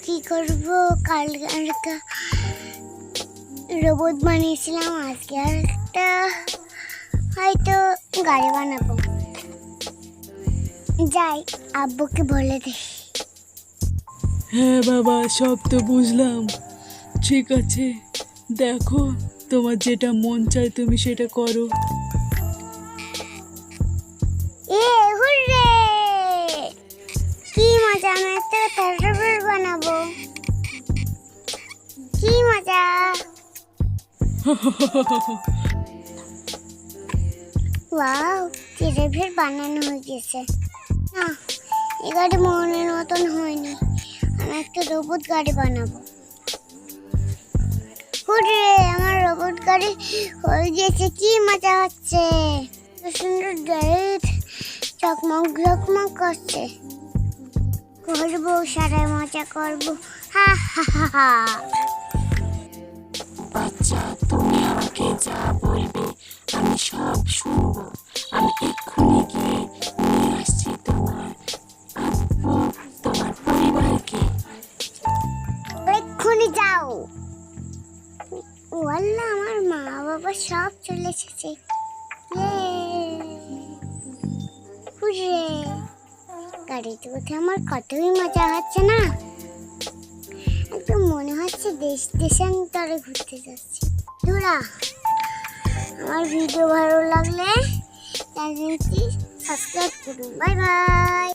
কি করব কালকে রোবট বানিয়েছিলাম, আজকে আর একটা হয়তো গাড়ি বানাবো। যাই আব্বুকে বলে দে। হ্যাঁ বাবা, সব তো বুঝলাম। ঠিক আছে, দেখো তোমার যেটা মন চায় তুমি সেটা করো। হুররে, কি মজা! আমি একটা রোবট বানাবো, কি মজা! ওয়াও, রোবট বানানো হয়ে গেছে। না, এই গাড়ি মনের মতন হয়নি, আমি একটা রোবট গাড়ি বানাবো। হুররে, আমার রোবট গাড়ি হয়ে গেছে, কি মজা হচ্ছে! সুন্দর লাইট চকমক ঝকমক করছে। করবো, সারাই মজা করবো, হা হা হা হা। বাচ্চা, তুমি আমাকে যা বলবে আমি সব শুনবো। আমি এক্ষুনি গিয়ে নিয়ে আসছি তোমার আব্বু, তোমার পরিবারকে। এক্ষুনি যাও। ওয়াল্লা, আমার মা বাবা সব চলে এসেছে। হুররে, গাড়িতে উঠে আমার কতই মজা হচ্ছে না, একদম মনে হচ্ছে দেশান্তরে ঘুরতে যাচ্ছি। ধুরা, আমার ভিডিও ভালো লাগলে চ্যানেলটি সাবস্ক্রাইব করুন। Bye bye.